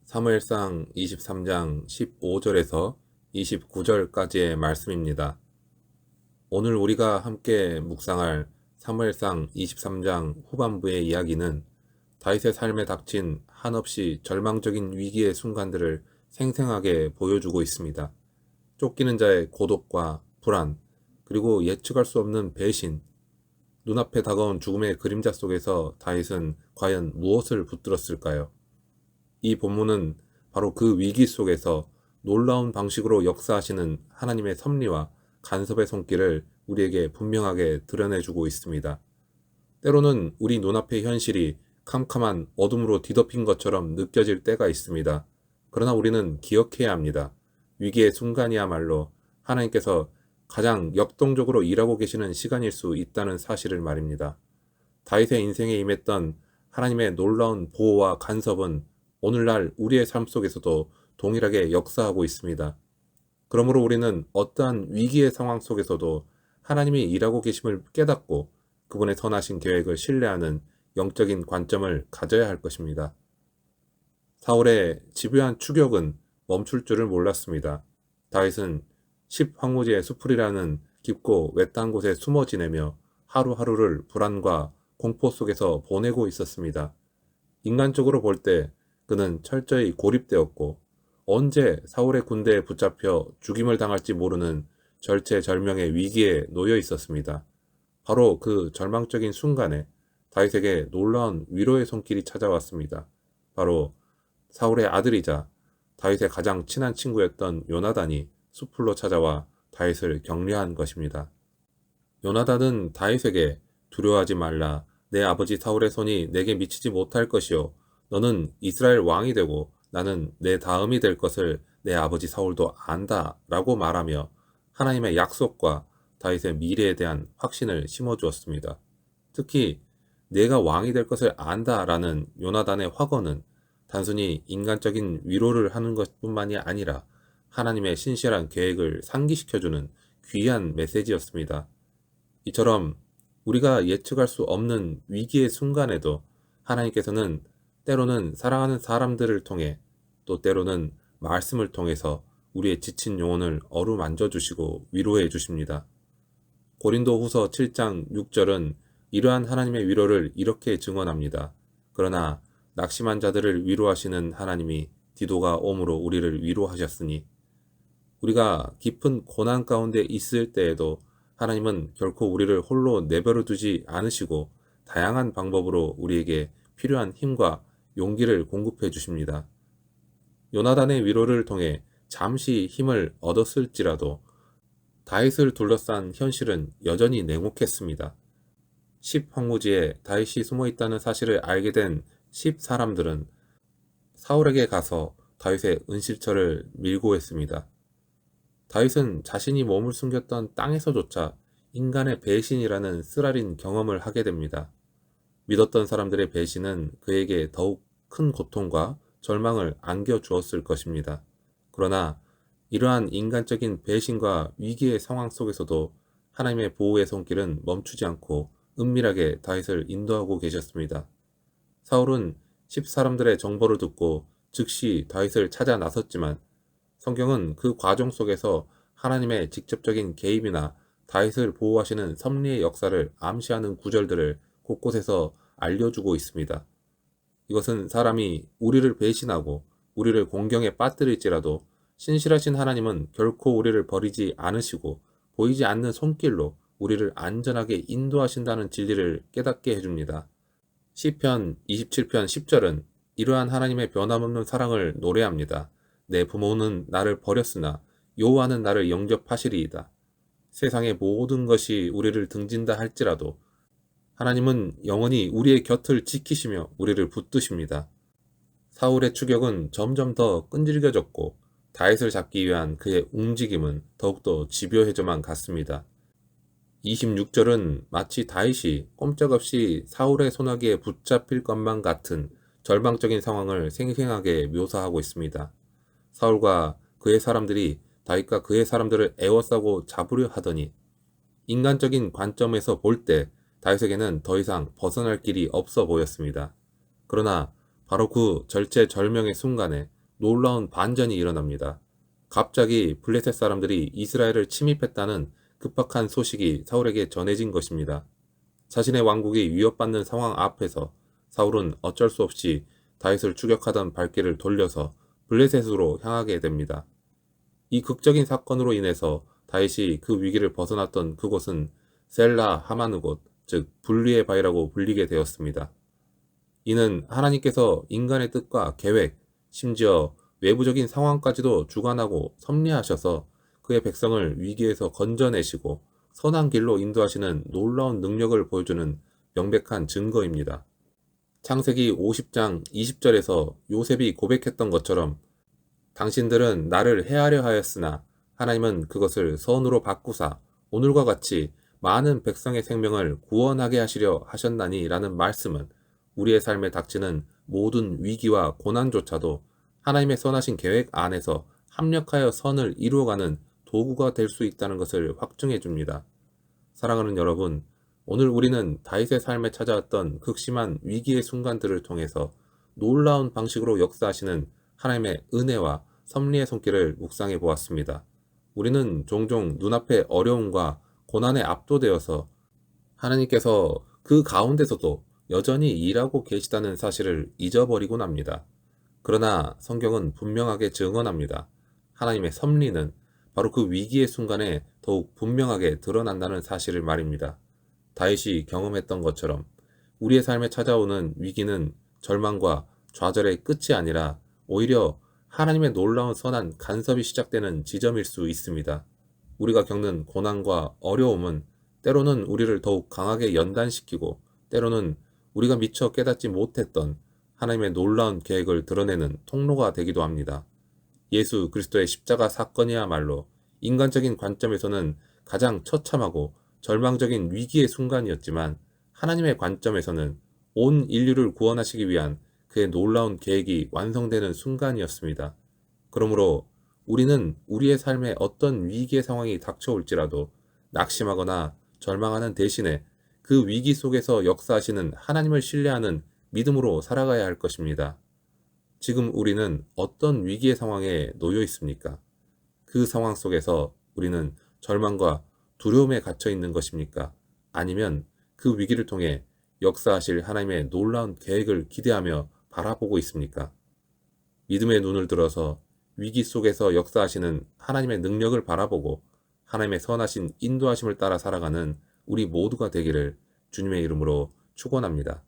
사무엘상 23장 15절에서 29절까지의 말씀입니다. 오늘 우리가 함께 묵상할 사무엘상 23장 후반부의 이야기는 다윗의 삶에 닥친 한없이 절망적인 위기의 순간들을 생생하게 보여주고 있습니다. 쫓기는 자의 고독과 불안, 그리고 예측할 수 없는 배신, 눈앞에 다가온 죽음의 그림자 속에서 다윗은 과연 무엇을 붙들었을까요? 이 본문은 바로 그 위기 속에서 놀라운 방식으로 역사하시는 하나님의 섭리와 간섭의 손길을 우리에게 분명하게 드러내주고 있습니다. 때로는 우리 눈앞의 현실이 캄캄한 어둠으로 뒤덮인 것처럼 느껴질 때가 있습니다. 그러나 우리는 기억해야 합니다. 위기의 순간이야말로 하나님께서 가장 역동적으로 일하고 계시는 시간일 수 있다는 사실을 말입니다. 다윗의 인생에 임했던 하나님의 놀라운 보호와 간섭은 오늘날 우리의 삶 속에서도 동일하게 역사하고 있습니다. 그러므로 우리는 어떠한 위기의 상황 속에서도 하나님이 일하고 계심을 깨닫고 그분의 선하신 계획을 신뢰하는 영적인 관점을 가져야 할 것입니다. 사울의 집요한 추격은 멈출 줄을 몰랐습니다. 다윗은 10황무지의 수풀이라는 깊고 외딴 곳에 숨어 지내며 하루하루를 불안과 공포 속에서 보내고 있었습니다. 인간적으로 볼 때 그는 철저히 고립되었고 언제 사울의 군대에 붙잡혀 죽임을 당할지 모르는 절체절명의 위기에 놓여 있었습니다. 바로 그 절망적인 순간에 다윗에게 놀라운 위로의 손길이 찾아왔습니다. 바로 사울의 아들이자 다윗의 가장 친한 친구였던 요나단이 수풀로 찾아와 다윗을 격려한 것입니다. 요나단은 다윗에게 두려워하지 말라. 내 아버지 사울의 손이 내게 미치지 못할 것이요. 너는 이스라엘 왕이 되고 나는 내 다음이 될 것을 내 아버지 사울도 안다 라고 말하며 하나님의 약속과 다윗의 미래에 대한 확신을 심어주었습니다. 특히 내가 왕이 될 것을 안다 라는 요나단의 확언은 단순히 인간적인 위로를 하는 것뿐만이 아니라 하나님의 신실한 계획을 상기시켜주는 귀한 메시지였습니다. 이처럼 우리가 예측할 수 없는 위기의 순간에도 하나님께서는 때로는 사랑하는 사람들을 통해 또 때로는 말씀을 통해서 우리의 지친 영혼을 어루만져 주시고 위로해 주십니다. 고린도 후서 7장 6절은 이러한 하나님의 위로를 이렇게 증언합니다. 그러나 낙심한 자들을 위로하시는 하나님이 디도가 옴으로 우리를 위로하셨으니 우리가 깊은 고난 가운데 있을 때에도 하나님은 결코 우리를 홀로 내버려 두지 않으시고 다양한 방법으로 우리에게 필요한 힘과 용기를 공급해 주십니다. 요나단의 위로를 통해 잠시 힘을 얻었을지라도 다윗을 둘러싼 현실은 여전히 냉혹했습니다. 10황무지에 다윗이 숨어있다는 사실을 알게 된 10사람들은 사울에게 가서 다윗의 은실처를 밀고 했습니다. 다윗은 자신이 몸을 숨겼던 땅에서조차 인간의 배신이라는 쓰라린 경험을 하게 됩니다. 믿었던 사람들의 배신은 그에게 더욱 큰 고통과 절망을 안겨주었을 것입니다. 그러나 이러한 인간적인 배신과 위기의 상황 속에서도 하나님의 보호의 손길은 멈추지 않고 은밀하게 다윗을 인도하고 계셨습니다. 사울은 10사람들의 정보를 듣고 즉시 다윗을 찾아 나섰지만 성경은 그 과정 속에서 하나님의 직접적인 개입이나 다윗을 보호하시는 섭리의 역사를 암시하는 구절들을 곳곳에서 알려주고 있습니다. 이것은 사람이 우리를 배신하고 우리를 공경에 빠뜨릴지라도 신실하신 하나님은 결코 우리를 버리지 않으시고 보이지 않는 손길로 우리를 안전하게 인도하신다는 진리를 깨닫게 해줍니다. 시편 27편 10절은 이러한 하나님의 변함없는 사랑을 노래합니다. 내 부모는 나를 버렸으나 여호와는 나를 영접하시리이다. 세상의 모든 것이 우리를 등진다 할지라도 하나님은 영원히 우리의 곁을 지키시며 우리를 붙드십니다. 사울의 추격은 점점 더 끈질겨졌고 다윗을 잡기 위한 그의 움직임은 더욱더 집요해져만 갔습니다. 26절은 마치 다윗이 꼼짝없이 사울의 소나기에 붙잡힐 것만 같은 절망적인 상황을 생생하게 묘사하고 있습니다. 사울과 그의 사람들이 다윗과 그의 사람들을 에워싸고 잡으려 하더니 인간적인 관점에서 볼 때 다윗에게는 더 이상 벗어날 길이 없어 보였습니다. 그러나 바로 그 절체절명의 순간에 놀라운 반전이 일어납니다. 갑자기 블레셋 사람들이 이스라엘을 침입했다는 급박한 소식이 사울에게 전해진 것입니다. 자신의 왕국이 위협받는 상황 앞에서 사울은 어쩔 수 없이 다윗을 추격하던 발길을 돌려서 블레셋으로 향하게 됩니다. 이 극적인 사건으로 인해서 다윗이 그 위기를 벗어났던 그곳은 셀라 하마느곳, 즉 분리의 바위라고 불리게 되었습니다. 이는 하나님께서 인간의 뜻과 계획, 심지어 외부적인 상황까지도 주관하고 섭리하셔서 그의 백성을 위기에서 건져내시고 선한 길로 인도하시는 놀라운 능력을 보여주는 명백한 증거입니다. 창세기 50장 20절에서 요셉이 고백했던 것처럼 당신들은 나를 해하려 하였으나 하나님은 그것을 선으로 바꾸사 오늘과 같이 많은 백성의 생명을 구원하게 하시려 하셨나니 라는 말씀은 우리의 삶에 닥치는 모든 위기와 고난조차도 하나님의 선하신 계획 안에서 합력하여 선을 이루어가는 도구가 될 수 있다는 것을 확증해 줍니다. 사랑하는 여러분, 오늘 우리는 다윗의 삶에 찾아왔던 극심한 위기의 순간들을 통해서 놀라운 방식으로 역사하시는 하나님의 은혜와 섭리의 손길을 묵상해 보았습니다. 우리는 종종 눈앞의 어려움과 고난에 압도되어서 하나님께서 그 가운데서도 여전히 일하고 계시다는 사실을 잊어버리곤 합니다. 그러나 성경은 분명하게 증언합니다. 하나님의 섭리는 바로 그 위기의 순간에 더욱 분명하게 드러난다는 사실을 말입니다. 다윗이 경험했던 것처럼 우리의 삶에 찾아오는 위기는 절망과 좌절의 끝이 아니라 오히려 하나님의 놀라운 선한 간섭이 시작되는 지점일 수 있습니다. 우리가 겪는 고난과 어려움은 때로는 우리를 더욱 강하게 연단시키고 때로는 우리가 미처 깨닫지 못했던 하나님의 놀라운 계획을 드러내는 통로가 되기도 합니다. 예수 그리스도의 십자가 사건이야말로 인간적인 관점에서는 가장 처참하고 절망적인 위기의 순간이었지만 하나님의 관점에서는 온 인류를 구원하시기 위한 그의 놀라운 계획이 완성되는 순간이었습니다. 그러므로 우리는 우리의 삶에 어떤 위기의 상황이 닥쳐올지라도 낙심하거나 절망하는 대신에 그 위기 속에서 역사하시는 하나님을 신뢰하는 믿음으로 살아가야 할 것입니다. 지금 우리는 어떤 위기의 상황에 놓여 있습니까? 그 상황 속에서 우리는 절망과 두려움에 갇혀 있는 것입니까? 아니면 그 위기를 통해 역사하실 하나님의 놀라운 계획을 기대하며 바라보고 있습니까? 믿음의 눈을 들어서 위기 속에서 역사하시는 하나님의 능력을 바라보고 하나님의 선하신 인도하심을 따라 살아가는 우리 모두가 되기를 주님의 이름으로 축원합니다.